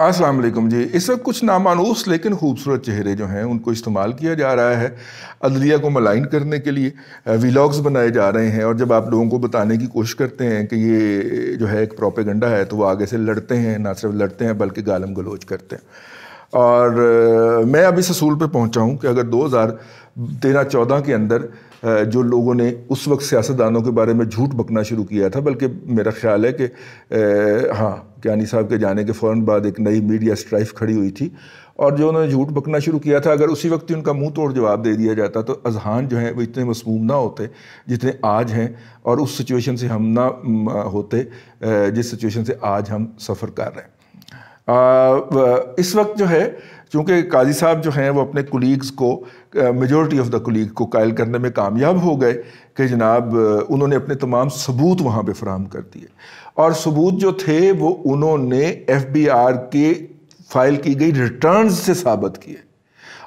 السلام علیکم جی. اس وقت کچھ نامانوس لیکن خوبصورت چہرے جو ہیں ان کو استعمال کیا جا رہا ہے عدلیہ کو ملائن کرنے کے لیے. ویلاگز بنائے جا رہے ہیں اور جب آپ لوگوں کو بتانے کی کوشش کرتے ہیں کہ یہ جو ہے ایک پروپیگنڈا ہے تو وہ آگے سے لڑتے ہیں, نہ صرف لڑتے ہیں بلکہ گالم گلوچ کرتے ہیں. اور میں اب اس اصول پہ پہنچا ہوں کہ اگر 2013-14 کے اندر جو لوگوں نے اس وقت سیاستدانوں کے بارے میں جھوٹ بکنا شروع کیا تھا, بلکہ میرا خیال ہے کہ کیانی صاحب کے جانے کے فوراً بعد ایک نئی میڈیا اسٹرائف کھڑی ہوئی تھی, اور جو انہوں نے جھوٹ بکنا شروع کیا تھا اگر اسی وقت ان کا منہ توڑ جواب دے دیا جاتا تو اذہان جو ہیں وہ اتنے مسموم نہ ہوتے جتنے آج ہیں, اور اس سچویشن سے ہم نہ ہوتے جس سچویشن سے آج ہم سفر کر رہے ہیں. اس وقت جو ہے چونکہ قاضی صاحب جو ہیں وہ اپنے کولیگز کو, میجورٹی آف دا کولیگ کو قائل کرنے میں کامیاب ہو گئے کہ جناب انہوں نے اپنے تمام ثبوت وہاں پہ فراہم کر دیے, اور ثبوت جو تھے وہ انہوں نے ایف بی آر کے فائل کی گئی ریٹرنز سے ثابت کیے,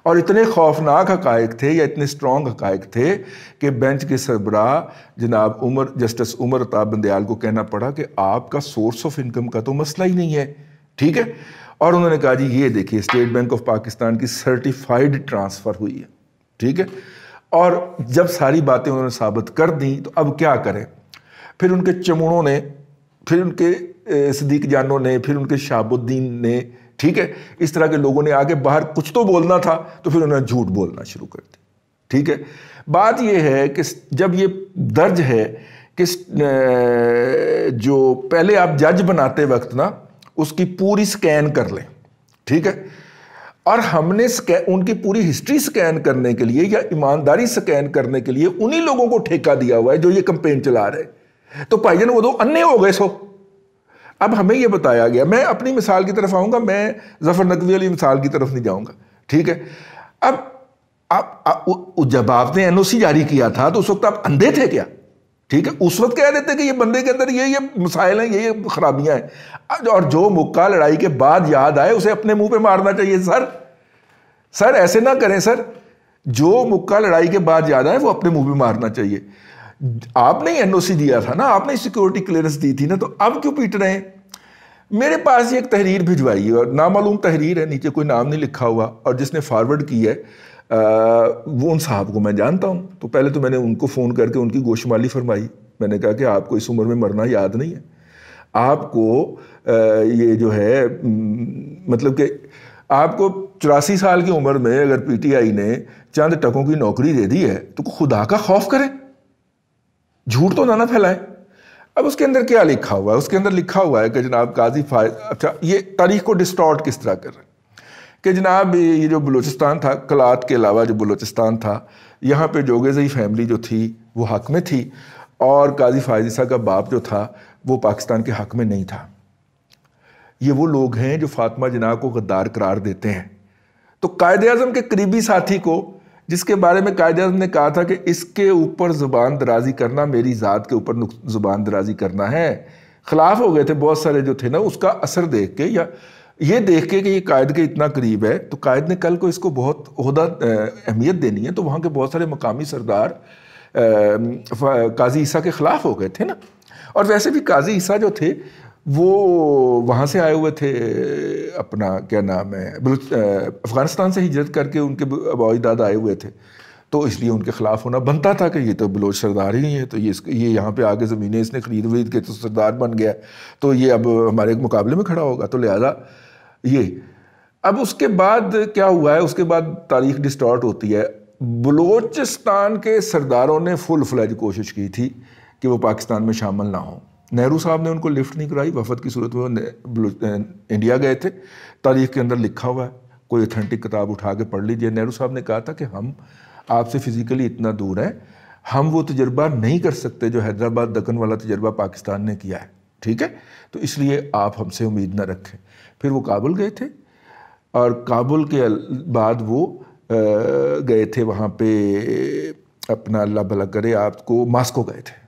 اور اتنے خوفناک حقائق تھے یا اتنے اسٹرانگ حقائق تھے کہ بینچ کے سربراہ جناب جسٹس عمر عطا بندیال کو کہنا پڑا کہ آپ کا سورس آف انکم کا تو مسئلہ ہی نہیں ہے, ٹھیک ہے. اور انہوں نے کہا جی یہ دیکھیے اسٹیٹ بینک آف پاکستان کی سرٹیفائیڈ ٹرانسفر ہوئی ہے, ٹھیک ہے. اور جب ساری باتیں انہوں نے ثابت کر دیں تو اب کیا کریں؟ پھر ان کے چمونوں نے, پھر ان کے صدیق جانوں نے, پھر ان کے شہاب الدین نے, ٹھیک ہے, اس طرح کے لوگوں نے آگے باہر کچھ تو بولنا تھا تو پھر انہوں نے جھوٹ بولنا شروع کر دی, ٹھیک ہے. بات یہ ہے کہ جب یہ درج ہے کہ جو پہلے آپ جج بناتے وقت نا اس کی پوری سکین کر لیں, ٹھیک ہے, اور ہم نے ان کی پوری ہسٹری سکین کرنے کے لیے یا ایمانداری سکین کرنے کے لیے انہی لوگوں کو ٹھیکہ دیا ہوا ہے جو یہ کمپین چلا رہے, تو بھائی جان وہ دو انے ہو گئے. سو اب ہمیں یہ بتایا گیا, میں اپنی مثال کی طرف آؤں گا, میں ظفر نقوی والی مثال کی طرف نہیں جاؤں گا, ٹھیک ہے. اب جب آپ نے این او سی جاری کیا تھا تو اس وقت آپ اندھے تھے کیا؟ ٹھیک ہے, اس وقت کہہ دیتے کہ یہ بندے کے اندر یہ مسائل ہیں, یہ خرابیاں ہیں, اور جو مکہ لڑائی کے بعد یاد آئے اسے اپنے منہ پہ مارنا چاہیے. سر ایسے نہ کریں سر, جو مکہ لڑائی کے بعد یاد آئے وہ اپنے منہ پہ مارنا چاہیے. آپ نے این او سی دیا تھا نا, آپ نے سیکورٹی کلیئرنس دی تھی نا, تو اب کیوں پیٹ رہے ہیں؟ میرے پاس یہ ایک تحریر بھجوائی ہے اور نامعلوم تحریر ہے, نیچے کوئی نام نہیں لکھا ہوا, اور جس نے فارورڈ کی ہے وہ ان صاحب کو میں جانتا ہوں. تو پہلے تو میں نے ان کو فون کر کے ان کی گوشمالی فرمائی. میں نے کہا کہ آپ کو اس عمر میں مرنا یاد نہیں ہے, آپ کو یہ جو ہے مطلب کہ آپ کو 84 سال کی عمر میں اگر پی ٹی آئی نے چند ٹکوں کی نوکری دے دی ہے تو خدا کا خوف کریں, جھوٹ تو نہ پھیلائیں. اب اس کے اندر کیا لکھا ہوا ہے؟ اس کے اندر لکھا ہوا ہے کہ جناب قاضی اچھا یہ تاریخ کو ڈسٹارٹ کس طرح کر رہے ہیں کہ جناب یہ جو بلوچستان تھا, کلات کے علاوہ جو بلوچستان تھا, یہاں پہ جوگیزئی فیملی جو تھی وہ حق میں تھی, اور قاضی فائز عیسیٰ کا باپ جو تھا وہ پاکستان کے حق میں نہیں تھا. یہ وہ لوگ ہیں جو فاطمہ جناح کو غدار قرار دیتے ہیں. تو قائد اعظم کے قریبی ساتھی کو, جس کے بارے میں قائد اعظم نے کہا تھا کہ اس کے اوپر زبان درازی کرنا میری ذات کے اوپر زبان درازی کرنا ہے, خلاف ہو گئے تھے بہت سارے جو تھے نا. اس کا اثر دیکھ کے یا یہ دیکھ کے کہ یہ قائد کے اتنا قریب ہے, تو قائد نے کل کو اس کو بہت عہدہ اہمیت دینی ہے, تو وہاں کے بہت سارے مقامی سردار قاضی عیسیٰ کے خلاف ہو گئے تھے نا. اور ویسے بھی قاضی عیسیٰ جو تھے وہ وہاں سے آئے ہوئے تھے, اپنا کیا نام ہے, افغانستان سے ہجرت کر کے ان کے ابا اجداد آئے ہوئے تھے, تو اس لیے ان کے خلاف ہونا بنتا تھا کہ یہ تو بلوچ سردار ہی ہے, تو یہ یہاں پہ آگے زمینیں اس نے خرید کے تو سردار بن گیا, تو یہ اب ہمارے مقابلے میں کھڑا ہوگا, تو لہذا یہ. اب اس کے بعد کیا ہوا ہے؟ اس کے بعد تاریخ ڈسٹارٹ ہوتی ہے. بلوچستان کے سرداروں نے فل فلیج کوشش کی تھی کہ وہ پاکستان میں شامل نہ ہوں. نہرو صاحب نے ان کو لفٹ نہیں کرائی, وفد کی صورت میں انڈیا گئے تھے. تاریخ کے اندر لکھا ہوا ہے, کوئی اتھینٹک کتاب اٹھا کے پڑھ لیجئے. نہرو صاحب نے کہا تھا کہ ہم آپ سے فزیکلی اتنا دور ہیں, ہم وہ تجربہ نہیں کر سکتے جو حیدرآباد دکن والا تجربہ پاکستان نے کیا ہے, ٹھیک ہے, تو اس لیے آپ ہم سے امید نہ رکھیں. پھر وہ کابل گئے تھے, اور کابل کے بعد وہ گئے تھے وہاں پہ اپنا اللہ بھلا کرے آپ کو ماسکو گئے تھے,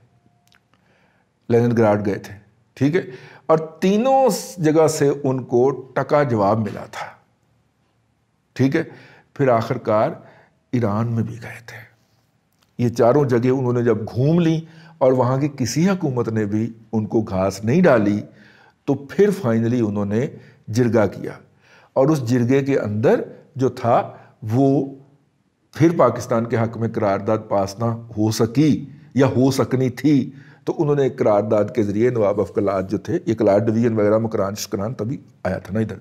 لینن گراڈ گئے تھے, ٹھیک ہے, اور تینوں جگہ سے ان کو ٹکا جواب ملا تھا, ٹھیک ہے. پھر آخر کار ایران میں بھی گئے تھے. یہ چاروں جگہ انہوں نے جب گھوم لی اور وہاں کی کسی حکومت نے بھی ان کو گھاس نہیں ڈالی, تو پھر فائنلی انہوں نے جرگہ کیا، اور اس جرگے کے اندر جو تھا وہ پھر پاکستان کے حق میں قرارداد پاس نہ ہو سکی یا ہو سکنی تھی، تو انہوں نے ایک قرارداد کے ذریعے نواب افقلات جو تھے، یہ کلاٹ ڈویژن وغیرہ مکران شکران تبھی آیا تھا نا ادھر،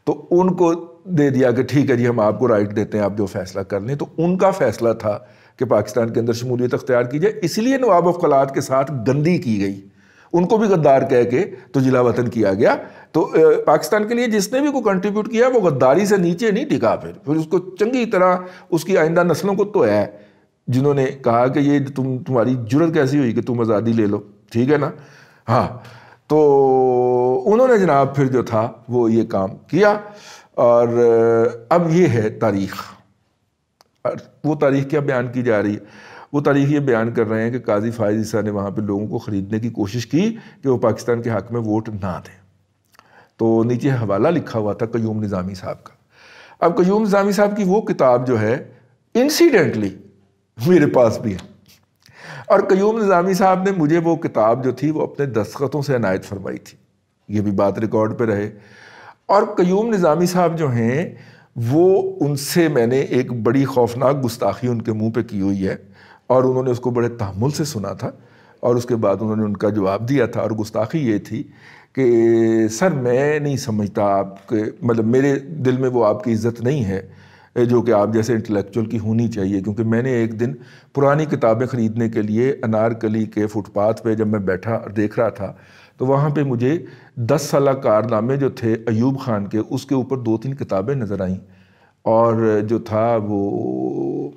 تو ان کو دے دیا کہ ٹھیک ہے جی ہم آپ کو رائٹ دیتے ہیں، آپ جو فیصلہ کر لیں۔ تو ان کا فیصلہ تھا کہ پاکستان کے اندر شمولیت اختیار کی جائے، اس لیے نواب افقلات کے ساتھ گندی کی گئی، ان کو بھی غدار کہہ کے تو جلا وطن کیا گیا۔ تو پاکستان کے لیے جس نے بھی کوئی کنٹریبیوٹ کیا وہ غداری سے نیچے نہیں ٹکا، پھر اس کو چنگی طرح اس کی آئندہ نسلوں کو تو ہے جنہوں نے کہا کہ یہ تمہاری جرت کیسی ہوئی کہ تم آزادی لے لو، ٹھیک ہے نا۔ ہاں، تو انہوں نے جناب پھر جو تھا وہ یہ کام کیا، اور اب یہ ہے تاریخ۔ وہ تاریخ کیا بیان کی جا رہی ہے؟ وہ تاریخ یہ بیان کر رہے ہیں کہ قاضی فائز عیسیٰ نے وہاں پہ لوگوں کو خریدنے کی کوشش کی کہ وہ پاکستان کے حق میں ووٹ نہ دیں۔ تو نیچے حوالہ لکھا ہوا تھا قیوم نظامی صاحب کا۔ اب قیوم نظامی صاحب کی وہ کتاب جو ہے انسیڈنٹلی میرے پاس بھی ہے، اور قیوم نظامی صاحب نے مجھے وہ کتاب جو تھی وہ اپنے دستخطوں سے عنایت فرمائی تھی، یہ بھی بات ریکارڈ پہ رہے۔ اور قیوم نظامی صاحب جو ہیں وہ ان سے میں نے ایک بڑی خوفناک گستاخی ان کے منہ پہ کی ہوئی ہے، اور انہوں نے اس کو بڑے تحمل سے سنا تھا، اور اس کے بعد انہوں نے ان کا جواب دیا تھا، اور گستاخی یہ تھی کہ سر میں نہیں سمجھتا آپ کے، مطلب میرے دل میں وہ آپ کی عزت نہیں ہے جو کہ آپ جیسے انٹلیکچوئل کی ہونی چاہیے، کیونکہ میں نے ایک دن پرانی کتابیں خریدنے کے لیے انارکلی کے فٹ پاتھ پہ جب میں بیٹھا اور دیکھ رہا تھا تو وہاں پہ مجھے 10 سالہ کارنامے جو تھے ایوب خان کے، اس کے اوپر 2-3 کتابیں نظر آئیں، اور جو تھا وہ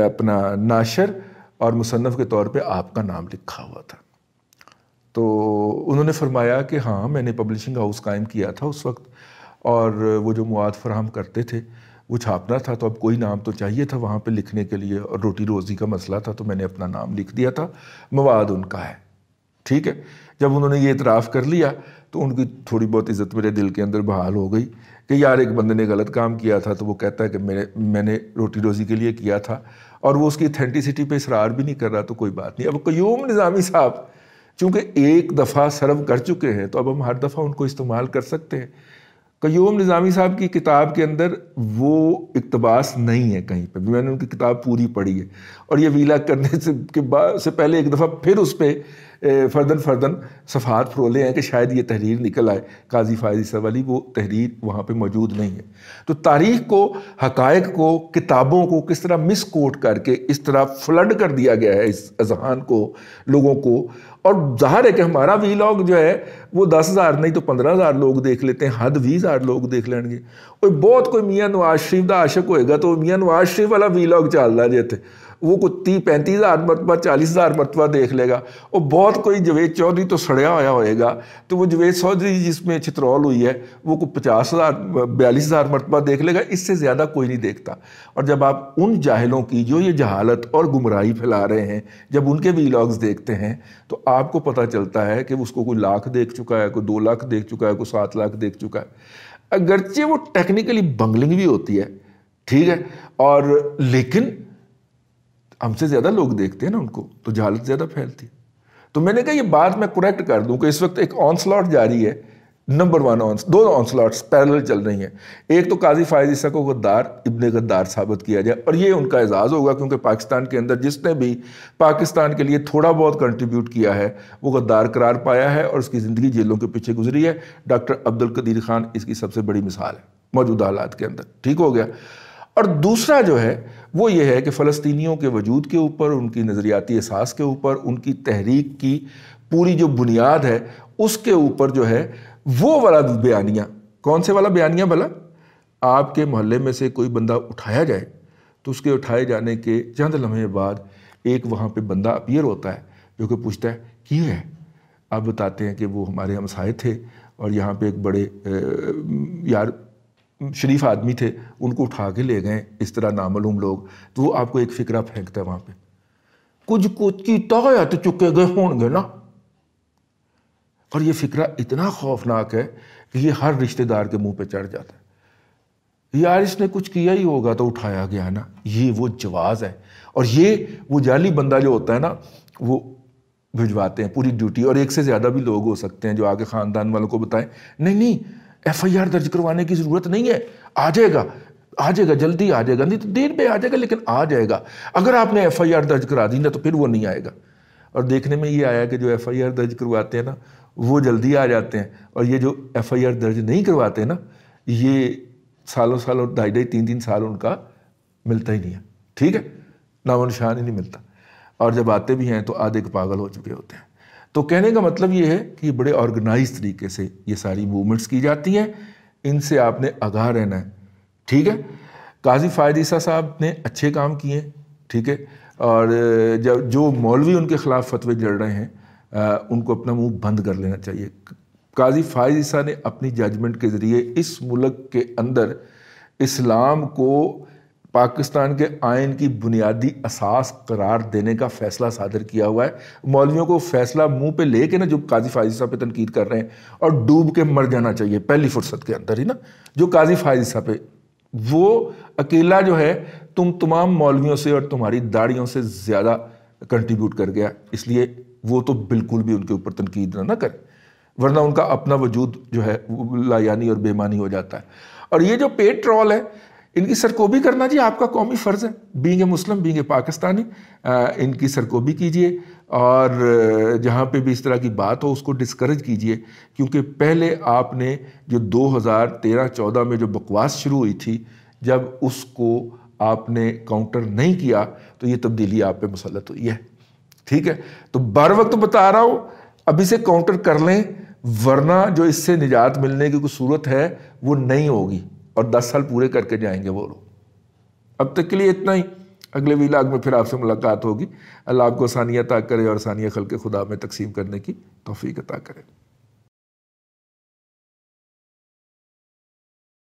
اپنا ناشر اور مصنف کے طور پہ آپ کا نام لکھا ہوا تھا۔ تو انہوں نے فرمایا کہ ہاں میں نے پبلشنگ ہاؤس قائم کیا تھا اس وقت، اور وہ جو مواد فراہم کرتے تھے وہ چھاپنا تھا، تو اب کوئی نام تو چاہیے تھا وہاں پہ لکھنے کے لیے، اور روٹی روزی کا مسئلہ تھا، تو میں نے اپنا نام لکھ دیا تھا، مواد ان کا ہے، ٹھیک ہے۔ جب انہوں نے یہ اعتراف کر لیا تو ان کی تھوڑی بہت عزت میرے دل کے اندر بحال ہو گئی کہ یار ایک بندے نے غلط کام کیا تھا تو وہ کہتا ہے کہ میں نے روٹی روزی کے لیے کیا تھا، اور وہ اس کی اتھینٹیسٹی پہ اصرار بھی نہیں کر رہا، تو کوئی بات نہیں۔ اب قیوم نظامی صاحب چونکہ ایک دفعہ سرو کر چکے ہیں تو اب ہم ہر دفعہ ان کو استعمال کر سکتے ہیں۔ قیوم نظامی صاحب کی کتاب کے اندر وہ اقتباس نہیں ہے کہیں پہ بھی، میں نے ان کی کتاب پوری پڑھی ہے، اور یہ ویلا کرنے سے پہلے ایک دفعہ پھر اس پہ فردن صفحات پرولے ہیں کہ شاید یہ تحریر نکل آئے قاضی فائز عیسیٰ والی، وہ تحریر وہاں پہ موجود نہیں ہے۔ تو تاریخ کو، حقائق کو، کتابوں کو کس طرح مس کوٹ کر کے اس طرح فلڈ کر دیا گیا ہے اس اذہان کو، لوگوں کو، اور ظاہر ہے کہ ہمارا ویلاگ جو ہے وہ 10,000 نہیں تو 15,000 لوگ دیکھ لیتے ہیں، حد 20,000 لوگ دیکھ لیں گے۔ بہت کوئی میاں نواز شریف دا عاشق ہوئے گا تو میاں نواز شریف والا ویلاگ چل رہا جیتے وہ کوئی 30-35,000 مرتبہ 40,000 مرتبہ دیکھ لے گا، اور بہت کوئی جوید چودھری تو سڑیا ہوا ہوئے گا تو وہ جوید چودھری جس میں چترول ہوئی ہے وہ کوئی 50,000 42,000 مرتبہ دیکھ لے گا، اس سے زیادہ کوئی نہیں دیکھتا۔ اور جب آپ ان جاہلوں کی جو یہ جہالت اور گمراہی پھیلا رہے ہیں جب ان کے ویلاگز دیکھتے ہیں تو آپ کو پتہ چلتا ہے کہ اس کو کوئی لاکھ دیکھ چکا ہے، کوئی 2 لاکھ دیکھ چکا ہے، کوئی 7 لاکھ دیکھ چکا ہے، اگرچہ وہ ٹیکنیکلی بنگلنگ بھی ہوتی ہے، ٹھیک ہے، اور لیکن ہم سے زیادہ لوگ دیکھتے ہیں نا ان کو، تو جہالت زیادہ پھیلتی ہے۔ تو میں نے کہا یہ بات میں کریکٹ کر دوں کہ اس وقت ایک آن سلاٹ جاری ہے، نمبر 1 2 آن سلاٹس پیرلل چل رہی ہیں۔ ایک تو قاضی فائز عیسیٰ کو غدار ابن غدار ثابت کیا جائے، اور یہ ان کا اعزاز ہوگا کیونکہ پاکستان کے اندر جس نے بھی پاکستان کے لیے تھوڑا بہت کنٹریبیوٹ کیا ہے وہ غدار قرار پایا ہے، اور اس کی زندگی جیلوں کے پیچھے گزری ہے۔ ڈاکٹر عبدالقدیر خان اس کی سب سے بڑی مثال ہے موجودہ حالات کے اندر، ٹھیک ہو گیا۔ اور دوسرا جو ہے وہ یہ ہے کہ فلسطینیوں کے وجود کے اوپر، ان کی نظریاتی اساس کے اوپر، ان کی تحریک کی پوری جو بنیاد ہے اس کے اوپر جو ہے وہ والا بیانیہ، کون سے والا بیانیہ بھلا؟ آپ کے محلے میں سے کوئی بندہ اٹھایا جائے تو اس کے اٹھائے جانے کے چند لمحے بعد ایک وہاں پہ بندہ اپیئر ہوتا ہے جو کہ پوچھتا ہے کی ہے؟ آپ بتاتے ہیں کہ وہ ہمارے ہمسائے تھے اور یہاں پہ ایک بڑے یار شریف آدمی تھے، ان کو اٹھا کے لے گئے اس طرح نامعلوم لوگ، تو وہ آپ کو ایک فکرہ پھینکتا ہے وہاں پہ، کچھ کیتا گیا تو چکے گئے ہون گے نا۔ اور یہ فکرہ اتنا خوفناک ہے کہ یہ ہر رشتہ دار کے منہ پہ چڑھ جاتا ہے، یار اس نے کچھ کیا ہی ہوگا تو اٹھایا گیا نا۔ یہ وہ جواز ہے، اور یہ وہ جعلی بندہ جو ہوتا ہے نا وہ بھجواتے ہیں پوری ڈیوٹی، اور ایک سے زیادہ بھی لوگ ہو سکتے ہیں جو آگے خاندان والوں کو بتائیں نہیں ایف آئی آر درج کروانے کی ضرورت نہیں ہے، آ جائے گا جلدی آ جائے گا، نہیں تو دیر پہ آ جائے گا لیکن آ جائے گا۔ اگر آپ نے ایف آئی آر درج کرا دی نا تو پھر وہ نہیں آئے گا۔ اور دیکھنے میں یہ آیا کہ جو ایف آئی آر درج کرواتے ہیں نا وہ جلدی آ جاتے ہیں، اور یہ جو ایف آئی آر درج نہیں کرواتے نا یہ سالوں 2.5-3 سال ان کا ملتا ہی نہیں ہے، ٹھیک ہے، نام و نشان ہی نہیں ملتا، اور جب آتے بھی ہیں تو آدھے کے پاگل ہو چکے ہوتے ہیں۔ تو کہنے کا مطلب یہ ہے کہ یہ بڑے آرگنائز طریقے سے یہ ساری موومنٹس کی جاتی ہیں، ان سے آپ نے آگاہ رہنا ہے، ٹھیک ہے۔ قاضی فائد عیسیٰ صاحب نے اچھے کام کیے، ٹھیک ہے، اور جو مولوی ان کے خلاف فتوے جڑ رہے ہیں ان کو اپنا منہ بند کر لینا چاہیے۔ قاضی فائد عیسیٰ نے اپنی ججمنٹ کے ذریعے اس ملک کے اندر اسلام کو پاکستان کے آئین کی بنیادی اساس قرار دینے کا فیصلہ صادر کیا ہوا ہے۔ مولویوں کو فیصلہ منہ پہ لے کے نا جو قاضی فائد عیسیٰ پہ تنقید کر رہے ہیں اور ڈوب کے مر جانا چاہیے پہلی فرصت کے اندر ہی نا، جو قاضی فائد عیسیٰ پہ وہ اکیلا جو ہے تمام مولویوں سے اور تمہاری داڑھیوں سے زیادہ کنٹریبیوٹ کر گیا، اس لیے وہ تو بالکل بھی ان کے اوپر تنقید نہ کرے، ورنہ ان کا اپنا وجود جو ہے لا یعنی اور بے معنی ہو جاتا ہے۔ اور یہ جو پیڈ ٹرول ہے ان کی سرکوبی کرنا جی آپ کا قومی فرض ہے، being a Muslim, being a Pakistani, ان کی سرکوبی کیجئے، اور جہاں پہ بھی اس طرح کی بات ہو اس کو ڈسکریج کیجئے، کیونکہ پہلے آپ نے جو 2013-14 میں جو بکواس شروع ہوئی تھی جب اس کو آپ نے کاؤنٹر نہیں کیا تو یہ تبدیلی آپ پہ مسلط ہوئی ہے، ٹھیک ہے۔ تو بر وقت بتا رہا ہوں ابھی سے کاؤنٹر کر لیں، ورنہ جو اس سے نجات ملنے کی کوئی صورت ہے وہ نہیں ہوگی، اور 10 سال پورے کر کے جائیں گے وہ لوگ۔ اب تک کے لیے اتنا ہی، اگلے ویلاگ میں پھر آپ سے ملاقات ہوگی۔ اللہ آپ کو آسانیاں عطا کرے اور آسانیاں خلق خدا میں تقسیم کرنے کی توفیق عطا کرے۔